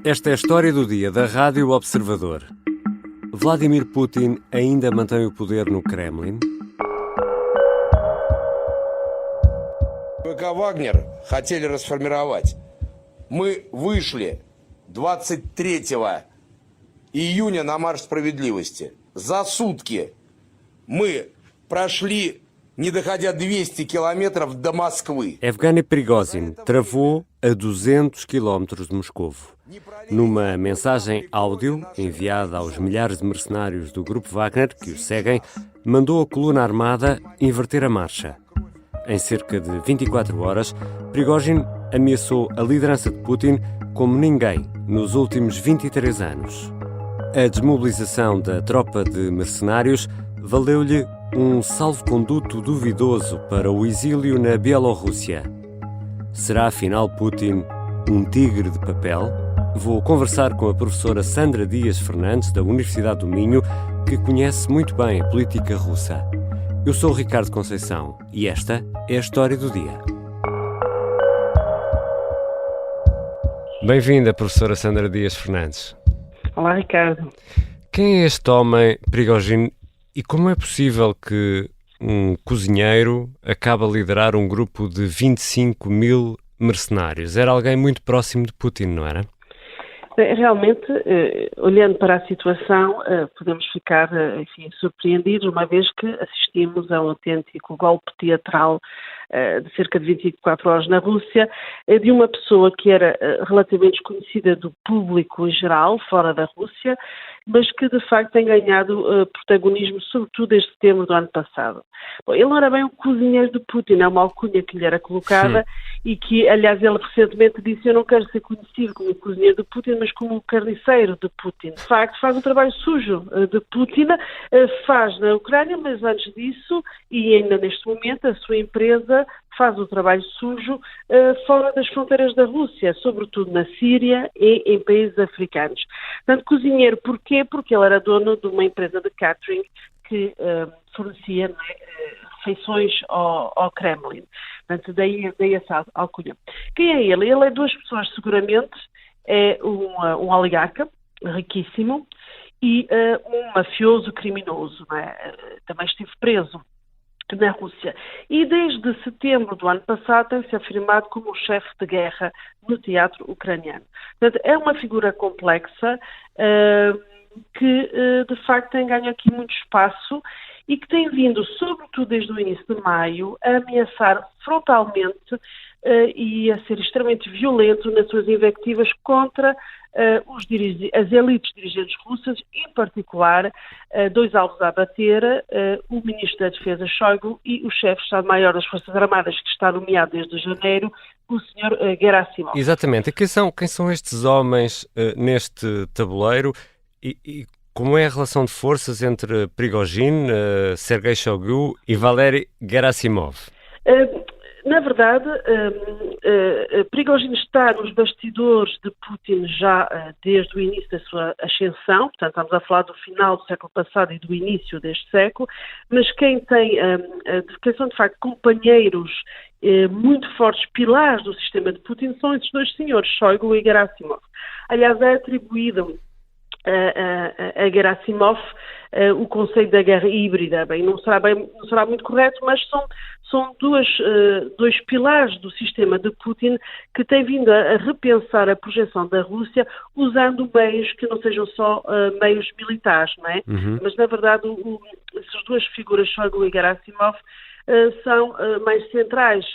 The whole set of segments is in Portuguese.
Esta é a história do dia da Rádio Observador. Vladimir Putin ainda mantém o poder no Kremlin? ВК «Вагнер» хотели расформировать. Мы вышли 23 июня на марш справедливости. За сутки мы прошли, не доходя 200 километров до Москвы. Evgeny Prigozhin travou a 200 quilómetros de Moscovo. Numa mensagem áudio enviada aos milhares de mercenários do grupo Wagner que o seguem, mandou a coluna armada inverter a marcha. Em cerca de 24 horas, Prigozhin ameaçou a liderança de Putin como ninguém nos últimos 23 anos. A desmobilização da tropa de mercenários valeu-lhe um salvo-conduto duvidoso para o exílio na Bielorrússia. Será afinal Putin um tigre de papel? Vou conversar com a professora Sandra Dias Fernandes, da Universidade do Minho, que conhece muito bem a política russa. Eu sou o Ricardo Conceição e esta é a história do dia. Bem-vinda, professora Sandra Dias Fernandes. Olá, Ricardo. Quem é este homem, Prigozhin, e como é possível que um cozinheiro acabe a liderar um grupo de 25 mil mercenários? Era alguém muito próximo de Putin, não era? Realmente, olhando para a situação, podemos ficar surpreendidos, uma vez que assistimos a um autêntico golpe teatral de cerca de 24 horas na Rússia, de uma pessoa que era relativamente desconhecida do público em geral, fora da Rússia, mas que de facto tem ganhado protagonismo, sobretudo desde setembro do ano passado. Bom, ele não era bem o cozinheiro de Putin, é uma alcunha que lhe era colocada e que, aliás, ele recentemente disse: eu não quero ser conhecido como o cozinheiro de Putin, mas como o carniceiro de Putin. De facto, faz um trabalho sujo de Putin, faz na Ucrânia, mas antes disso, e ainda neste momento, a sua empresa faz o trabalho sujo fora das fronteiras da Rússia, sobretudo na Síria e em países africanos. Portanto, cozinheiro, porquê? Porque ele era dono de uma empresa de catering que fornecia refeições ao Kremlin. Portanto, daí essa alcunha. Quem é ele? Ele é duas pessoas, seguramente. É um oligarca riquíssimo e um mafioso criminoso. Não é? Também esteve preso na Rússia. E desde setembro do ano passado tem-se afirmado como o chefe de guerra no teatro ucraniano. Portanto, é uma figura complexa que, de facto, tem ganho aqui muito espaço e que tem vindo, sobretudo desde o início de maio, a ameaçar frontalmente e a ser extremamente violento nas suas invectivas contra as elites dirigentes russas, em particular dois alvos a abater, o ministro da Defesa Shoigu e o chefe de Estado-Maior das Forças Armadas, que está nomeado desde janeiro, o Sr. Gerasimov. Exatamente. E quem são estes homens neste tabuleiro e como é a relação de forças entre Prigozhin, Sergei Shoigu e Valery Gerasimov? Na verdade, Prigozhin está nos bastidores de Putin já desde o início da sua ascensão, portanto estamos a falar do final do século passado e do início deste século, mas quem são de facto companheiros muito fortes, pilares do sistema de Putin, são esses dois senhores, Shoigu e Gerasimov. Aliás, é atribuído a Gerasimov o conceito da guerra híbrida. Não será muito correto, mas são dois pilares do sistema de Putin que têm vindo a repensar a projeção da Rússia usando meios que não sejam só meios militares, não é? Mas, na verdade, essas duas figuras, Shoigu e Gerasimov, são mais centrais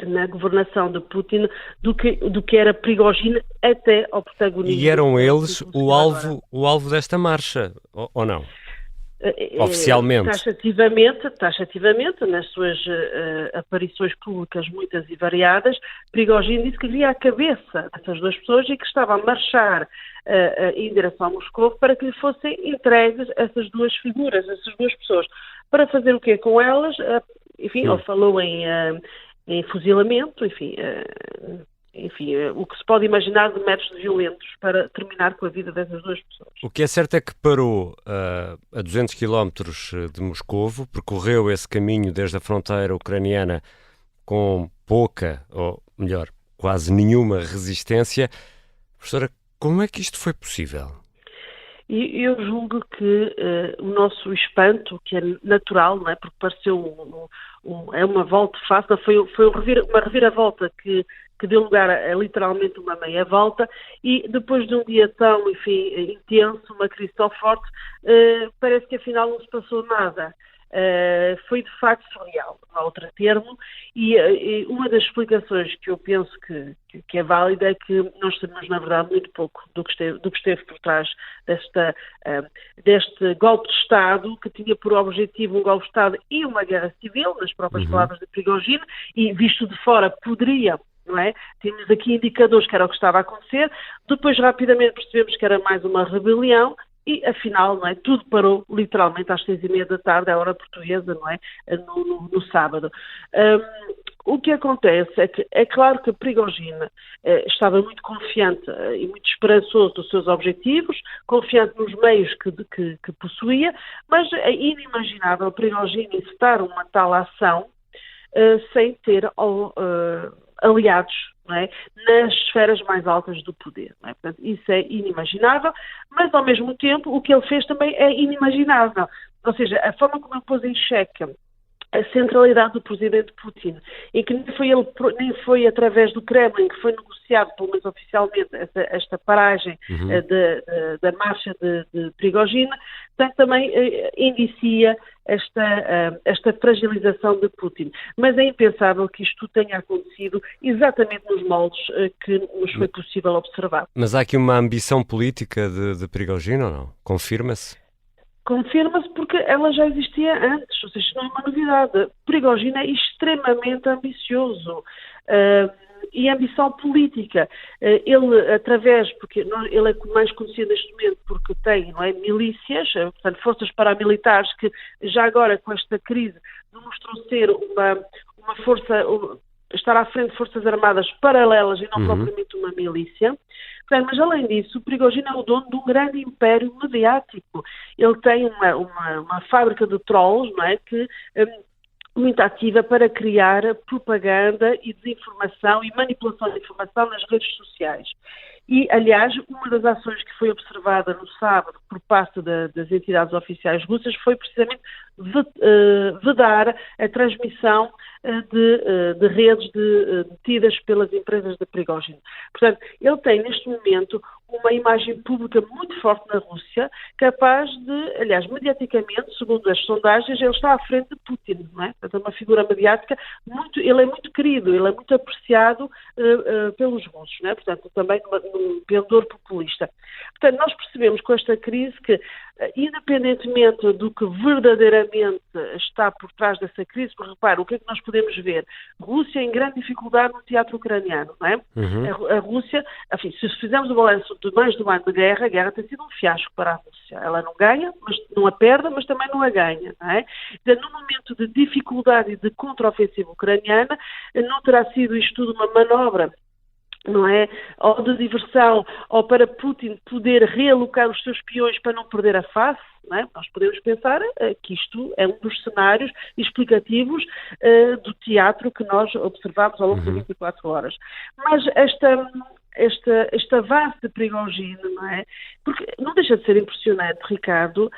na governação de Putin do que era Prigozhin até ao protagonismo. E eram eles o alvo desta marcha, ou não? Oficialmente. Taxativamente, nas suas aparições públicas muitas e variadas, Prigozhin disse que via a cabeça dessas duas pessoas e que estava a marchar em direção a Moscou para que lhe fossem entregues essas duas figuras, essas duas pessoas. Para fazer o quê com elas? Ele falou em fuzilamento, o que se pode imaginar de métodos violentos para terminar com a vida dessas duas pessoas. O que é certo é que parou a 200 quilómetros de Moscovo, percorreu esse caminho desde a fronteira ucraniana com pouca, ou melhor, quase nenhuma resistência. Professora, como é que isto foi possível? E eu julgo que o nosso espanto, que é natural, não é? Porque pareceu é uma volta fácil, foi uma reviravolta que deu lugar a literalmente uma meia volta, e depois de um dia tão, enfim, intenso, uma crise tão forte, parece que afinal não se passou nada. Foi de facto surreal, não há outro termo, e uma das explicações que eu penso que é válida é que nós sabemos, na verdade, muito pouco do que esteve por trás deste golpe de Estado, que tinha por objetivo um golpe de Estado e uma guerra civil, nas próprias palavras de Prigozhin, e visto de fora poderia, não é? Tínhamos aqui indicadores que era o que estava a acontecer, depois rapidamente percebemos que era mais uma rebelião, e, afinal, não é, tudo parou literalmente às 6:30 da tarde, à hora portuguesa, não é, no sábado. O que acontece é que, é claro que Prigozhin estava muito confiante e muito esperançoso dos seus objetivos, confiante nos meios que possuía, mas é inimaginável Prigozhin incitar uma tal ação sem ter aliados, não é, nas esferas mais altas do poder. Não é? Portanto, isso é inimaginável, mas ao mesmo tempo o que ele fez também é inimaginável. Ou seja, a forma como ele pôs em xeque a centralidade do presidente Putin, e que nem foi através do Kremlin que foi negociado, pelo menos oficialmente, esta paragem da marcha de Prigozhin, portanto, também indicia esta fragilização de Putin. Mas é impensável que isto tenha acontecido exatamente nos moldes que nos foi possível observar. Mas há aqui uma ambição política de Prigozhin ou não? Confirma-se? Confirma-se porque ela já existia antes, ou seja, isto não é uma novidade. Prigozhin é extremamente ambicioso e ambição política. Ele, porque ele é mais conhecido neste momento porque tem, não é, milícias, portanto, forças paramilitares que já agora com esta crise demonstrou ser uma força, estar à frente de forças armadas paralelas e não propriamente uma milícia. Portanto, mas além disso, o Prigozhin é o dono de um grande império mediático. Ele tem uma fábrica de trolls, não é, que muito ativa para criar propaganda e desinformação e manipulação de informação nas redes sociais. E, aliás, uma das ações que foi observada no sábado por parte das entidades oficiais russas foi precisamente vedar a transmissão de redes detidas pelas empresas de Prigozhin. Portanto, ele tem neste momento uma imagem pública muito forte na Rússia, capaz de, aliás, mediaticamente, segundo as sondagens, ele está à frente de Putin, não é? Portanto, é uma figura mediática, ele é muito querido, ele é muito apreciado pelos russos, não é? Portanto, também num pendor populista. Portanto, nós percebemos com esta crise que, independentemente do que verdadeiramente está por trás dessa crise, porque repara, o que é que nós podemos ver? Rússia em grande dificuldade no teatro ucraniano, não é? A Rússia, enfim, se fizermos o balanço de mais de um ano de guerra, a guerra tem sido um fiasco para a Rússia. Ela não ganha, mas não a perde, mas também não a ganha, não é? No momento de dificuldade e de contraofensiva ucraniana, não terá sido isto tudo uma manobra, não é? Ou de diversão, ou para Putin poder realocar os seus peões para não perder a face, não é? Nós podemos pensar que isto é um dos cenários explicativos do teatro que nós observamos ao longo de 24 horas. Mas este avanço de Prigozhin, não é? Porque não deixa de ser impressionante, Ricardo,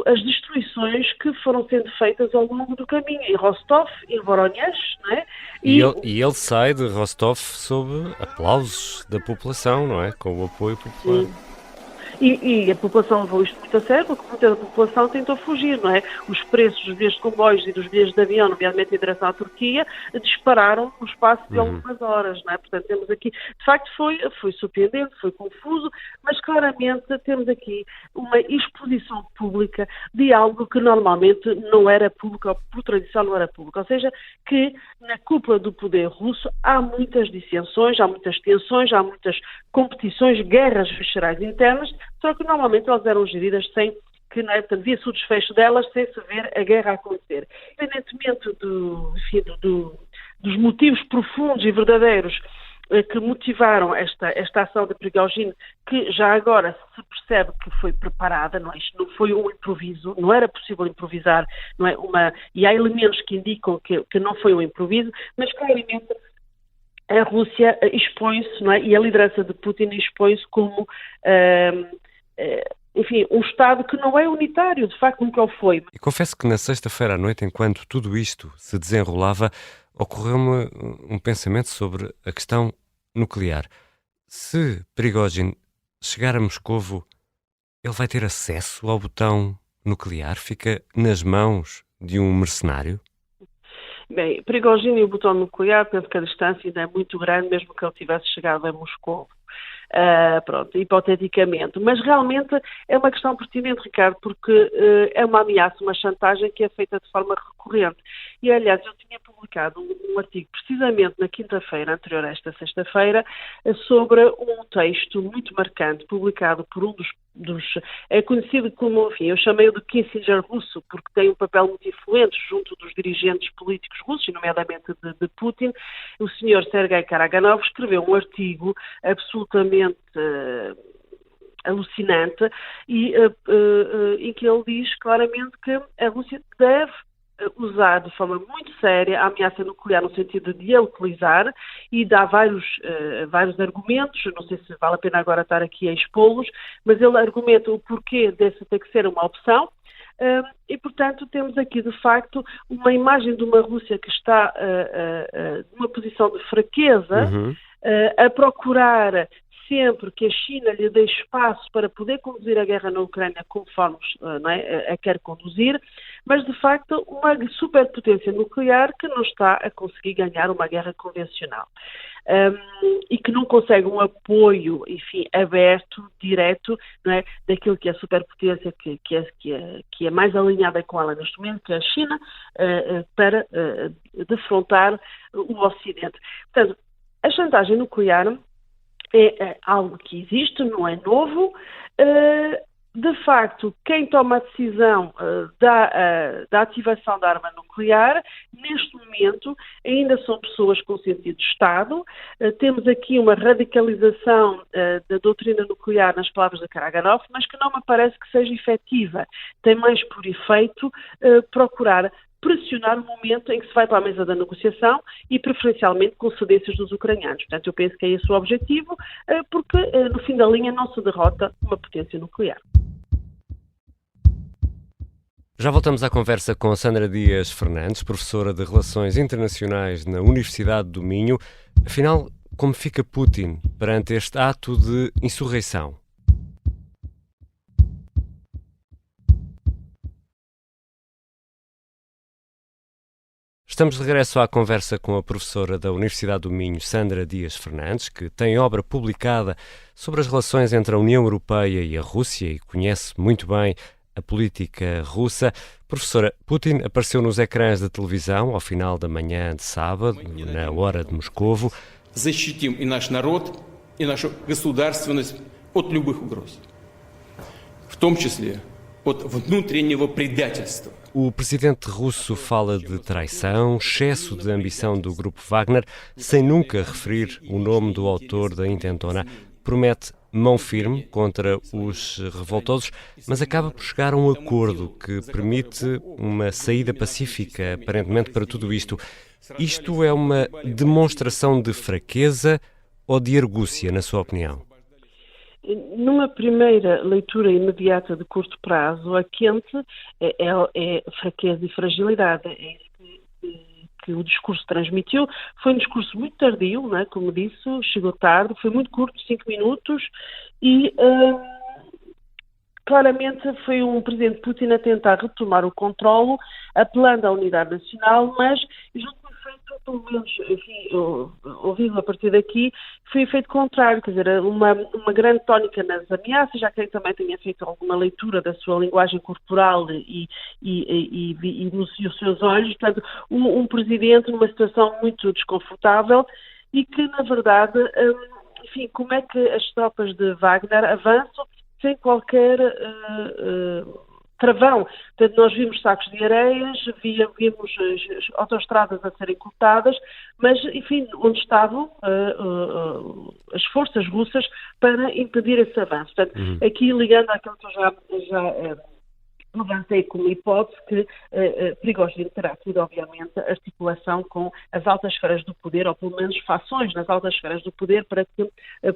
as destruições que foram sendo feitas ao longo do caminho, em Rostov, em Voronezh, não é? E ele sai de Rostov sob aplausos da população, não é? Com o apoio popular. E a população levou isto muito a sério, porque muita da população tentou fugir, não é? Os preços dos bilhetes de comboios e dos bilhetes de avião, nomeadamente em direção à Turquia, dispararam no espaço de algumas horas, não é? Portanto, temos aqui, de facto foi surpreendente, foi confuso, mas claramente temos aqui uma exposição pública de algo que normalmente não era público, ou por tradição não era público. Ou seja, que na cúpula do poder russo há muitas dissensões, há muitas tensões, há muitas competições, guerras viscerais internas, só que normalmente elas eram geridas sem que, não é? Portanto, via-se o desfecho delas sem se ver a guerra acontecer. Independentemente dos motivos profundos e verdadeiros que motivaram esta ação de Prigozhin, que já agora se percebe que foi preparada, não é? Isto não foi um improviso, não era possível improvisar, não é? E há elementos que indicam que não foi um improviso, mas claramente a Rússia expõe-se, não é? E a liderança de Putin expõe-se como, enfim, um Estado que não é unitário, de facto nunca o foi. E confesso que na sexta-feira à noite, enquanto tudo isto se desenrolava, ocorreu-me um pensamento sobre a questão nuclear. Se Prigozhin chegar a Moscovo, ele vai ter acesso ao botão nuclear? Fica nas mãos de um mercenário? Bem, Prigozhin e o botão nuclear, penso que a distância ainda é muito grande, mesmo que ele tivesse chegado a Moscou. Pronto, hipoteticamente. Mas realmente é uma questão pertinente, Ricardo, porque é uma ameaça, uma chantagem que é feita de forma recorrente. E, aliás, eu tinha publicado um artigo precisamente na quinta-feira, anterior a esta sexta-feira, sobre um texto muito marcante, publicado por um dos é conhecido como, enfim, eu chamei-o de Kissinger russo, porque tem um papel muito influente junto dos dirigentes políticos russos, nomeadamente de Putin. O senhor Sergei Karaganov escreveu um artigo absolutamente alucinante e em que ele diz claramente que a Rússia deve usar de forma muito séria a ameaça nuclear no sentido de a utilizar e dá vários argumentos, não sei se vale a pena agora estar aqui a expô-los, mas ele argumenta o porquê dessa ter que ser uma opção. E, portanto, temos aqui, de facto, uma imagem de uma Rússia que está numa posição de fraqueza, a procurar sempre que a China lhe dê espaço para poder conduzir a guerra na Ucrânia conforme a quer conduzir, mas, de facto, uma superpotência nuclear que não está a conseguir ganhar uma guerra convencional. E que não consegue um apoio, enfim, aberto, direto, não é, daquilo que é a superpotência que é mais alinhada com ela neste momento, que é a China, para defrontar o Ocidente. Portanto, a chantagem nuclear é algo que existe, não é novo. De facto, quem toma a decisão da ativação da arma nuclear, neste momento, ainda são pessoas com sentido de Estado. Temos aqui uma radicalização da doutrina nuclear nas palavras de Karaganov, mas que não me parece que seja efetiva. Tem mais por efeito procurar pressionar o momento em que se vai para a mesa da negociação e, preferencialmente, com cedências dos ucranianos. Portanto, eu penso que é esse o objetivo, porque, no fim da linha, não se derrota uma potência nuclear. Já voltamos à conversa com Sandra Dias Fernandes, professora de Relações Internacionais na Universidade do Minho. Afinal, como fica Putin perante este ato de insurreição? Estamos de regresso à conversa com a professora da Universidade do Minho, Sandra Dias Fernandes, que tem obra publicada sobre as relações entre a União Europeia e a Rússia e conhece muito bem a política russa. Professora, Putin apareceu nos ecrãs da televisão ao final da manhã de sábado, na hora de Moscovo. Защитим и наш народ, и нашу государственность от любых угроз, в том числе от внутреннего предательства. O presidente russo fala de traição, excesso de ambição do grupo Wagner, sem nunca referir o nome do autor da intentona. Promete mão firme contra os revoltosos, mas acaba por chegar a um acordo que permite uma saída pacífica, aparentemente, para tudo isto. Isto é uma demonstração de fraqueza ou de argúcia, na sua opinião? Numa primeira leitura imediata de curto prazo, a quente é fraqueza e fragilidade. É isso que o discurso transmitiu. Foi um discurso muito tardio, não é? Como disse, chegou tarde, foi muito curto, 5 minutos, e claramente foi um presidente Putin a tentar retomar o controlo, apelando à unidade nacional, mas julgo que foi feito, pelo menos, enfim, ouvindo a partir daqui, foi efeito contrário, quer dizer, uma grande tónica nas ameaças, já que ele também tinha feito alguma leitura da sua linguagem corporal e nos seus olhos, portanto, um presidente numa situação muito desconfortável e que, na verdade, enfim, como é que as tropas de Wagner avançam sem qualquer travão. Portanto, nós vimos sacos de areias, vimos as autoestradas a serem cortadas, mas, enfim, onde estavam as forças russas para impedir esse avanço. Portanto, aqui ligando àquilo que eu já levantei como hipótese que Prigozhin terá sido, obviamente, a articulação com as altas esferas do poder, ou pelo menos fações nas altas esferas do poder, para que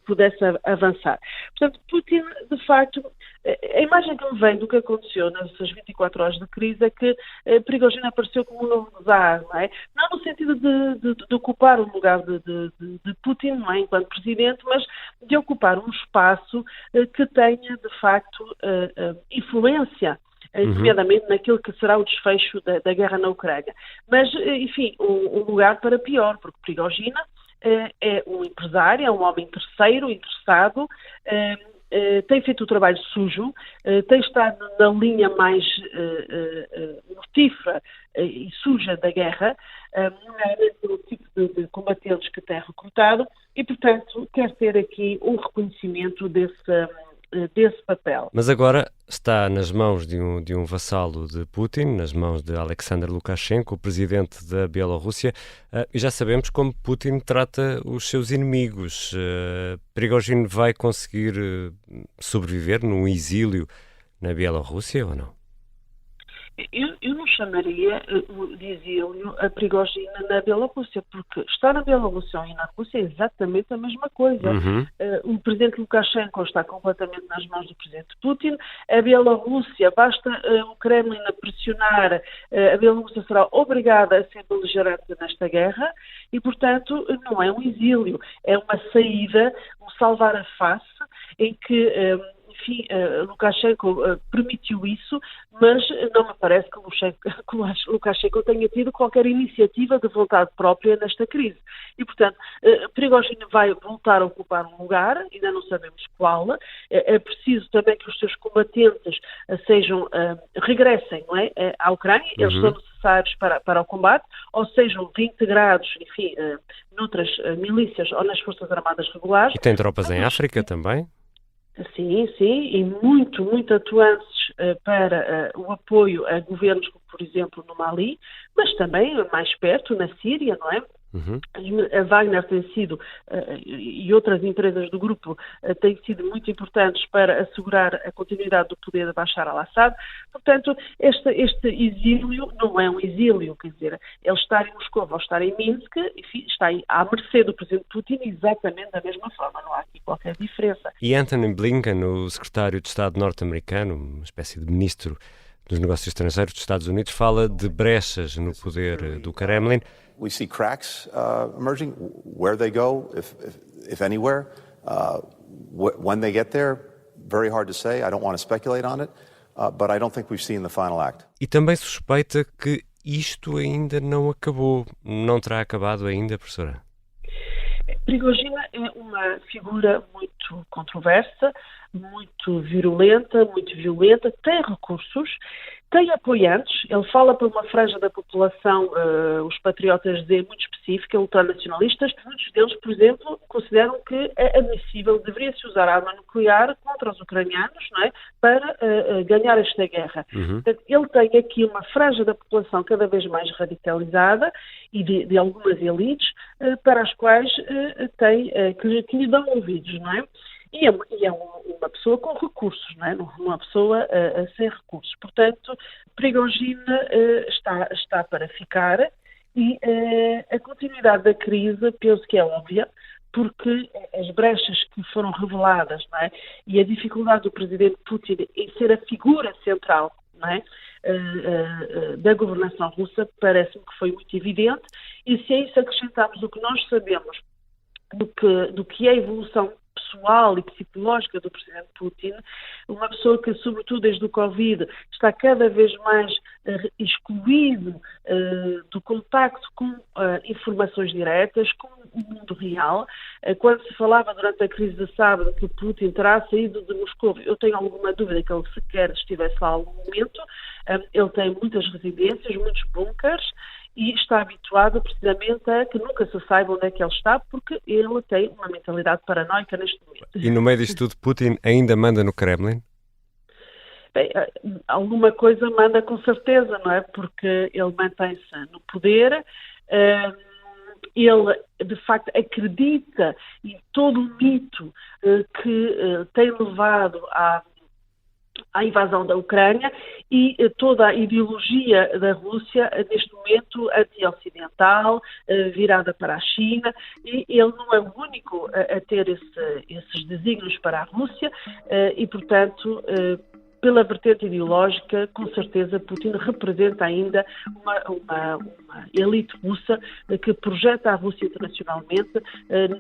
pudesse avançar. Portanto, Putin, de facto, a imagem que me vem do que aconteceu nessas 24 horas de crise é que Prigozhin apareceu como um novo czar, não é? Não no sentido de ocupar o lugar de Putin, não é, enquanto presidente, mas de ocupar um espaço que tenha, de facto, influência, nomeadamente naquilo que será o desfecho da guerra na Ucrânia. Mas, enfim, um lugar para pior, porque Prigozhin é um empresário, é um homem terceiro, interessado, tem feito o trabalho sujo, tem estado na linha mais mortífera e suja da guerra, nomeadamente pelo tipo de combatentes que tem recrutado, e, portanto, quer ter aqui um reconhecimento desse papel. Mas agora está nas mãos de um vassalo de Putin, nas mãos de Alexander Lukashenko, o presidente da Bielorrússia, e já sabemos como Putin trata os seus inimigos. Prigozhin vai conseguir sobreviver num exílio na Bielorrússia ou não? Eu não chamaria de exílio a Prigozhin na Bielorrússia, porque estar na Bielorrússia e na Rússia é exatamente a mesma coisa. O presidente Lukashenko está completamente nas mãos do presidente Putin. A Bielorrússia, basta o Kremlin a pressionar, a Bielorrússia será obrigada a ser beligerante nesta guerra e, portanto, não é um exílio, é uma saída, um salvar a face em que... Enfim, Lukashenko permitiu isso, mas não me parece que Lukashenko tenha tido qualquer iniciativa de vontade própria nesta crise. E, portanto, Prigozhin vai voltar a ocupar um lugar, ainda não sabemos qual. É preciso também que os seus combatentes regressem, não é, à Ucrânia, eles são necessários para o combate, ou sejam reintegrados, enfim, noutras milícias ou nas Forças Armadas regulares. E tem tropas em África também? Sim, e muito atuantes para o apoio a governos, como, por exemplo, no Mali, mas também mais perto, na Síria, não é? A Wagner tem sido, e outras empresas do grupo, têm sido muito importantes para assegurar a continuidade do poder de Bashar al-Assad. Portanto, este exílio não é um exílio, quer dizer, ele estar em Moscou ou estar em Minsk, enfim, está à mercê do presidente Putin exatamente da mesma forma, não há aqui qualquer diferença. E Antony Blinken, o secretário de Estado norte-americano, uma espécie de ministro dos Negócios Estrangeiros dos Estados Unidos, fala de brechas no poder do Kremlin. We see cracks emerging. Where they go, if anywhere, when they get there, very hard to say. I don't want to speculate on it, but I don't think we've seen the final act. E também suspeita que isto ainda não acabou. Não terá acabado ainda, professora? Prigozhin é uma figura muito controversa, muito virulenta, muito violenta, tem recursos, tem apoiantes, ele fala para uma franja da população, os patriotas Z, muito específica, ultranacionalistas. Muitos deles, por exemplo, consideram que é admissível, deveria-se usar a arma nuclear contra os ucranianos, não é, para ganhar esta guerra. Portanto, ele tem aqui uma franja da população cada vez mais radicalizada e de algumas elites, para as quais que lhe dão ouvidos, não é? E é uma pessoa com recursos, não é? Uma pessoa sem recursos. Portanto, Prigozhin está para ficar e a continuidade da crise, penso que é óbvia, porque as brechas que foram reveladas, não é? E a dificuldade do presidente Putin em ser a figura central, não é? Da governação russa, parece-me que foi muito evidente, e se a isso acrescentarmos o que nós sabemos do que é a evolução pessoal e psicológica do presidente Putin, uma pessoa que, sobretudo desde o Covid, está cada vez mais excluído do contacto com informações diretas, com o mundo real. Quando se falava durante a crise de sábado que Putin terá saído de Moscou, eu tenho alguma dúvida que ele sequer estivesse lá em algum momento. Ele tem muitas residências, muitos bunkers, e está habituado precisamente a que nunca se saiba onde é que ele está, porque ele tem uma mentalidade paranoica neste momento. E no meio disto tudo, Putin ainda manda no Kremlin? Bem, alguma coisa manda com certeza, não é? Porque ele mantém-se no poder, ele de facto acredita em todo o mito que tem levado à invasão da Ucrânia e toda a ideologia da Rússia, neste momento anti-ocidental, virada para a China, e ele não é o único a ter esses desígnios para a Rússia e, portanto, pela vertente ideológica, com certeza Putin representa ainda uma elite russa que projeta a Rússia internacionalmente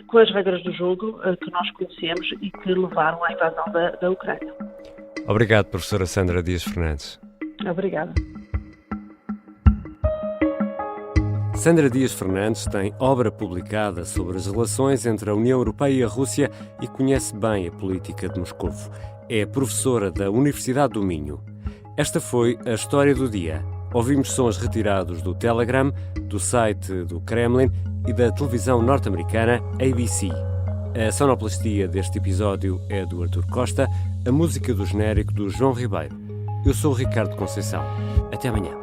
com as regras do jogo que nós conhecemos e que levaram à invasão da Ucrânia. Obrigado, professora Sandra Dias Fernandes. Obrigada. Sandra Dias Fernandes tem obra publicada sobre as relações entre a União Europeia e a Rússia e conhece bem a política de Moscovo. É professora da Universidade do Minho. Esta foi a História do Dia. Ouvimos sons retirados do Telegram, do site do Kremlin e da televisão norte-americana ABC. A sonoplastia deste episódio é do Artur Costa, a música do genérico do João Ribeiro. Eu sou o Ricardo Conceição. Até amanhã.